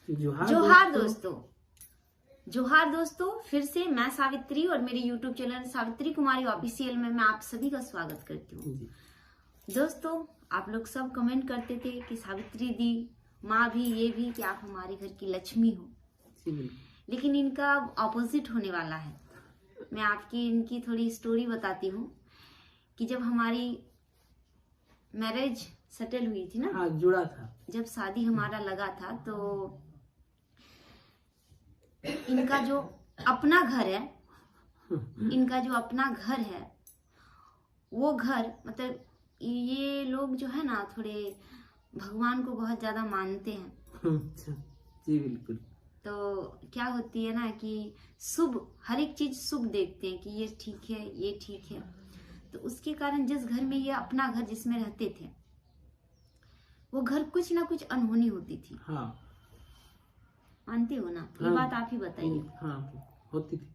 जोहार दोस्तों, फिर से मैं सावित्री और मेरे YouTube चैनल सावित्री कुमारी ऑफिशियल में मैं आप सभी का स्वागत करती हूँ। दोस्तों, आप लोग सब कमेंट करते थे कि सावित्री दी, माँ भी, ये भी कि आप हमारे घर की लक्ष्मी हो, लेकिन इनका ऑपोजिट होने वाला है। मैं आपकी इनकी थोड़ी स्टोरी बताती हूँ कि जब हमारी मैरिज सेटल हुई थी ना, हाँ, जुड़ा था, जब शादी हमारा लगा था, तो इनका जो अपना घर है, वो घर मतलब ये लोग जो है ना, थोड़े भगवान को बहुत ज्यादा मानते हैं। जी बिल्कुल। तो क्या होती है ना कि शुभ, हर एक चीज शुभ देखते हैं कि ये ठीक है, ये ठीक है। तो उसके कारण जिस घर में ये अपना घर जिसमें रहते थे, वो घर कुछ ना कुछ अनहोनी होती थी। हाँ, मानते हो ना? ये बात आप ही बताइए। हाँ, होती थी,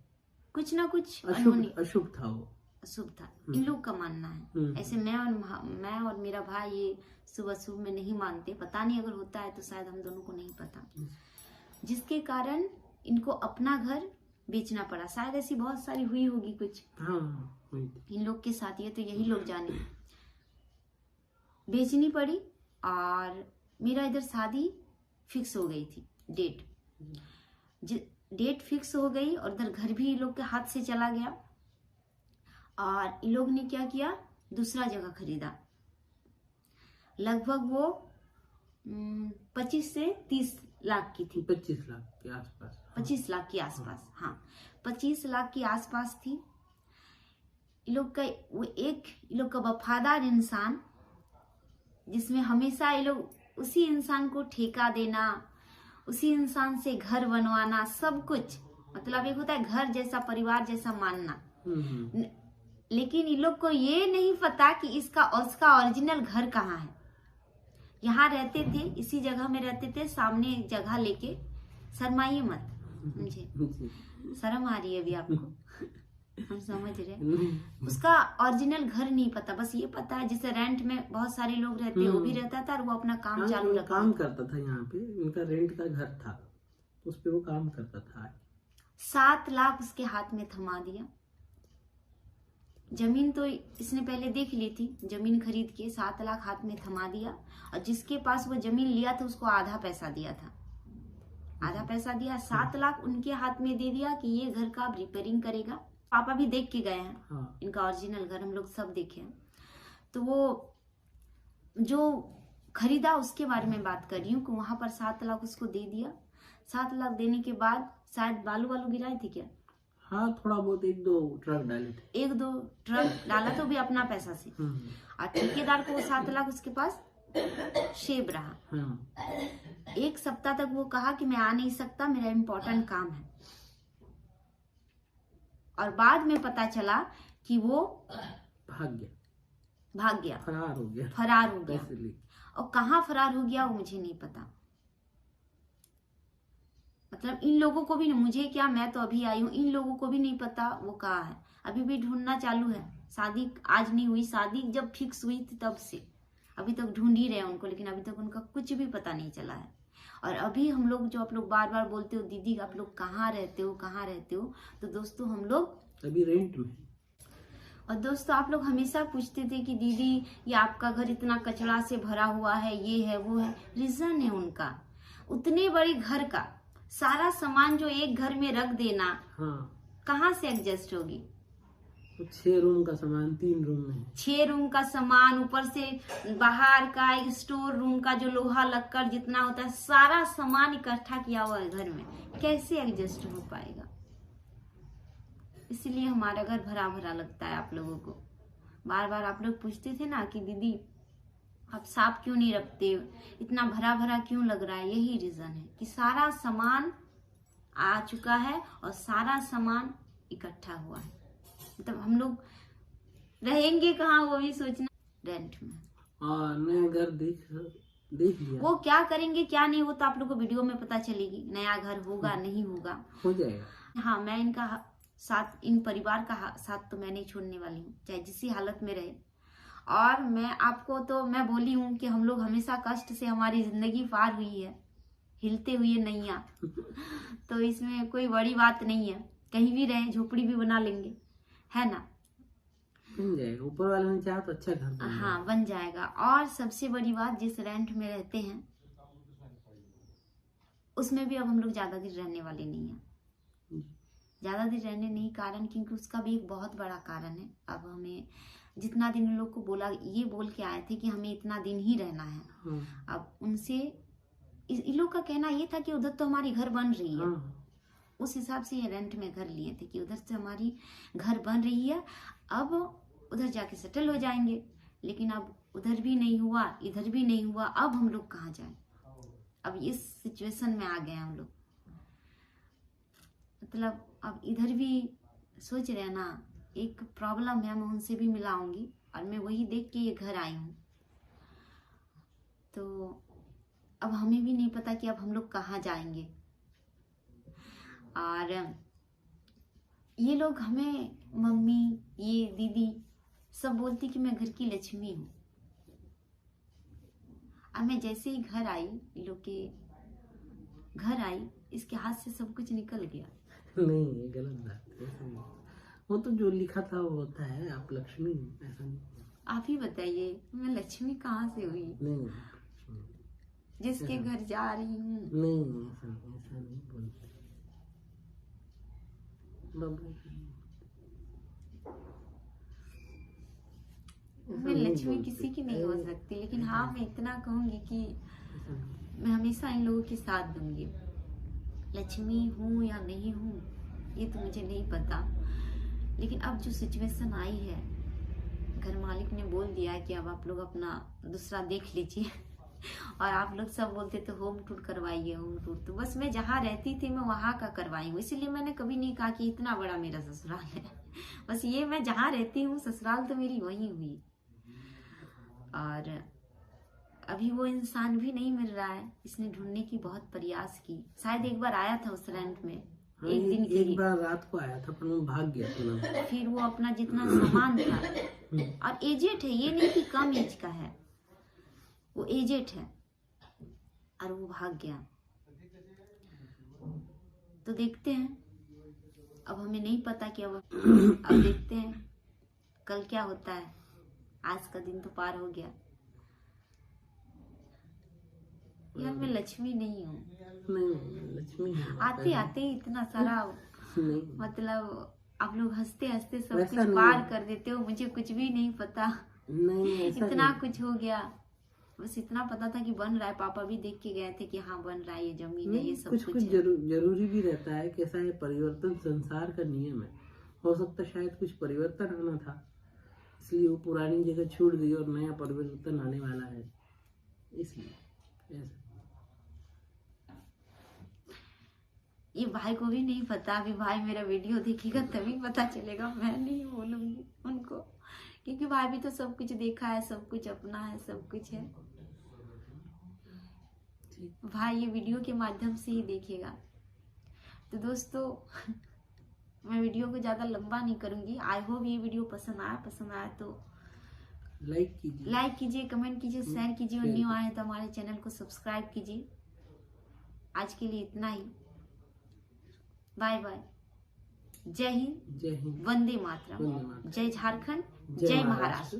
कुछ ना कुछ अनहोनी, अशुभ था, वो अशुभ था, इन लोग का मानना है। ऐसे मैं और मेरा भाई ये शुभ अशुभ में नहीं मानते। पता नहीं, अगर होता है तो शायद हम दोनों को नहीं पता, जिसके कारण इनको अपना घर बेचना पड़ा। शायद ऐसी बहुत सारी हुई होगी कुछ, इन लोग के साथ, ये तो यही लोग जाने। बेचनी पड़ी और मेरा इधर शादी फिक्स हो गई थी, डेट फिक्स हो गई और इधर घर भी इन लोग के हाथ से चला गया। और इन लोग ने क्या किया, दूसरा जगह खरीदा। लगभग वो 25 से 30 लाख की थी। 25 लाख के आसपास। 25 लाख के आसपास, हाँ, 25 लाख के आसपास थी। इन लोग का वो इन लोग का वफादार इंसान, जिसमें हमेशा ये लोग उसी इंसान को ठेका देना, उसी इंसान से घर बनवाना, सब कुछ। मतलब एक होता है घर जैसा, परिवार जैसा मानना। लेकिन इन लोग को ये नहीं पता कि उसका ओरिजिनल घर कहाँ है। यहाँ रहते थे, इसी जगह में रहते थे, सामने एक जगह लेके। शर्माइए मत, मुझे शर्म आ रही है अभी आपको, हम समझ रहे। उसका ओरिजिनल घर नहीं पता, बस ये पता है जैसे रेंट में बहुत सारे लोग रहते हैं, वो भी रहता था और वो अपना काम चालू रखा, काम करता था। यहाँ पे इनका रेंट का घर था, उस पे वो काम करता था। 7 लाख उसके हाथ में थमा दिया। जमीन तो इसने पहले देख ली थी, जमीन खरीद के 7 लाख हाथ में थमा दिया। और जिसके पास वो जमीन लिया था उसको आधा पैसा दिया था, आधा पैसा दिया, 7 लाख उनके हाथ में दे दिया कि ये घर का रिपेयरिंग करेगा। पापा भी देख के गए हैं इनका ओरिजिनल घर, हम लोग सब देखे हैं। तो वो जो खरीदा उसके बारे में बात कर रही हूँ कि वहां पर 7 लाख उसको दे दिया। 7 लाख देने के बाद शायद बालू गिराए थे क्या? हाँ, थोड़ा बहुत 1-2 ट्रक डाले थे, 1-2 ट्रक डाला, तो भी अपना पैसा से। और ठेकेदार को वो 7 लाख उसके पास शेब रहा। 1 सप्ताह तक वो कहा कि मैं आ नहीं सकता, मेरा इम्पोर्टेंट काम है। और बाद में पता चला कि वो भाग गया, फरार हो गया। और कहाँ फरार हो गया वो मुझे नहीं पता। मतलब इन लोगों को भी, मुझे क्या, मैं तो अभी आई हूँ, इन लोगों को भी नहीं पता वो कहाँ है। अभी भी ढूंढना चालू है। शादी आज नहीं हुई, शादी जब फिक्स हुई थी तब से अभी तक ढूंढ ही रहे हैं उनको, लेकिन अभी तक उनका कुछ भी पता नहीं चला है। और अभी हम लोग, जो आप लोग बार बार बोलते हो दीदी आप लोग कहाँ रहते हो, तो दोस्तों हम लोग अभी रेंट में। और दोस्तों आप लोग हमेशा पूछते थे कि दीदी ये आपका घर इतना कचरा से भरा हुआ है, ये है वो है। रीजन है उनका, उतने बड़े घर का सारा सामान जो एक घर में रख देना, कहाँ से एडजस्ट होगी? 6 रूम का सामान 3 रूम में, 6 रूम का सामान, ऊपर से बाहर का एक स्टोर रूम का जो लोहा लक्कड़ जितना होता है, सारा सामान इकट्ठा किया हुआ है घर में, कैसे एडजस्ट हो पाएगा? इसलिए हमारा घर भरा भरा लगता है आप लोगों को। बार बार आप लोग पूछते थे ना कि दीदी आप साफ क्यों नहीं रखते, इतना भरा भरा क्यों लग रहा है। यही रीजन है कि सारा सामान आ चुका है और सारा सामान इकट्ठा हुआ है। मतलब हम लोग रहेंगे कहाँ, वो भी सोचना। रेंट में नया घर देख लिया। वो क्या करेंगे क्या नहीं, वो तो आप लोग को वीडियो में पता चलेगी। नया घर होगा नहीं होगा, हो जाएगा। हाँ, मैं इनका साथ, इन परिवार का साथ तो मैं नहीं छोड़ने वाली हूँ, चाहे जिस हालत में रहे। और मैं आपको तो मैं बोली हूँ कि हम लोग हमेशा कष्ट से हमारी जिंदगी पार हुई है, हिलते हुए नैया। तो इसमें कोई बड़ी बात नहीं है, कहीं भी रहे झोपड़ी भी बना लेंगे, है ना। बन जाएगा, ऊपर वाले ने चाहा तो अच्छा घर बन हाँ बन जाएगा। और सबसे बड़ी बात, जिस रेंट में रहते हैं उसमें भी अब हम लोग ज्यादा दिन रहने वाले नहीं है। ज्यादा दिन रहने नहीं, कारण क्योंकि उसका भी एक बहुत बड़ा कारण है। अब हमें जितना दिन उन लोग को बोला, ये बोल के आए थे कि हमें इतना दिन ही रहना है। अब उनसे इन लोग का कहना ये था कि उधर तो हमारी घर बन रही है, उस हिसाब से ये रेंट में घर लिए थे कि उधर से हमारी घर बन रही है, अब उधर जाके सेटल हो जाएंगे। लेकिन अब उधर भी नहीं हुआ, इधर भी नहीं हुआ, अब हम लोग कहाँ जाएं। अब इस सिचुएशन में आ गए हम लोग। मतलब अब इधर भी सोच रहे हैं ना, एक प्रॉब्लम है, मैं उनसे भी मिलाऊंगी और मैं वही देख के ये घर आई हूँ। तो अब हमें भी नहीं पता कि अब हम लोग कहाँ जाएंगे। और ये लोग हमें, मम्मी, ये दीदी सब बोलती कि मैं घर की लक्ष्मी हूँ। और मैं जैसे ही घर आई, ये लोग के घर आई, इसके हाथ से सब कुछ निकल गया। नहीं, ये गलत बात है, ऐसा नहीं। वो तो जो लिखा था वो होता है, आप लक्ष्मी हो, ऐसा नहीं। आप ही बताइए, मैं लक्ष्मी कहाँ से हुई? नहीं, जिसके घर जा रही हूँ। नहीं, ऐसा नहीं बोलते। मैं लक्ष्मी किसी की नहीं हो सकती, लेकिन हाँ मैं इतना कहूंगी कि मैं हमेशा इन लोगों के साथ दूंगी। लक्ष्मी हूँ या नहीं हूँ ये तो मुझे नहीं पता, लेकिन अब जो सिचुएशन आई है, घर मालिक ने बोल दिया है कि अब आप लोग अपना दूसरा देख लीजिए। और आप लोग सब बोलते तो होम टूर करवाइए, होम टूर। तो बस मैं जहाँ रहती थी मैं वहाँ का करवाई हूँ, इसीलिए मैंने कभी नहीं कहा कि इतना बड़ा मेरा ससुराल है। बस ये मैं जहाँ रहती हूँ ससुराल तो मेरी वही हुई। और अभी वो इंसान भी नहीं मिल रहा है, इसने ढूंढने की बहुत प्रयास की। शायद एक बार आया था उस रेंट में, एक दिन के लिए। एक बार रात को आया था, पर वो भाग गया था। फिर वो अपना जितना सामान था, और एजेड है, ये नहीं कि कम एज का है, वो एजेड है, और वो भाग गया। तो देखते हैं, अब हमें नहीं पता कि अब देखते हैं कल क्या होता है। आज का दिन तो पार हो गया। यार मैं लक्ष्मी नहीं हूँ। नहीं, लक्ष्मी आते आते इतना सारा नहीं, मतलब आप लोग हंसते हंसते सब वैसा कुछ नहीं पार है। कर देते हो, मुझे कुछ भी नहीं पता। नहीं, ऐसा इतना नहीं। कुछ हो गया, बस इतना पता था कि बन रहा है। पापा भी देख के गए थे कि हाँ बन रहा है, ये जमीन है, ये सब कुछ कुछ है। जरूरी भी रहता है। कैसा है, परिवर्तन संसार का नियम है। हो सकता है शायद कुछ परिवर्तन आना था, इसलिए वो पुरानी जगह छूट गई और नया परिवर्तन आने वाला है, इसलिए ऐसा। ये भाई को भी नहीं पता, अभी भाई मेरा वीडियो देखेगा तभी पता चलेगा। मैं नहीं बोलूंगी उनको, क्योंकि भाई भी तो सब कुछ देखा है, सब कुछ अपना है, सब कुछ है। भाई ये वीडियो के माध्यम से ही देखेगा। तो दोस्तों मैं वीडियो को ज्यादा लंबा नहीं करूंगी। आई होप ये वीडियो पसंद आया तो लाइक कीजिए, कमेंट कीजिए, शेयर कीजिए, और न्यू आए तो हमारे चैनल को सब्सक्राइब कीजिए। आज के लिए इतना ही, बाय बाय। जय हिंद, वंदे मातरम, जय झारखंड, जय महाराष्ट्र।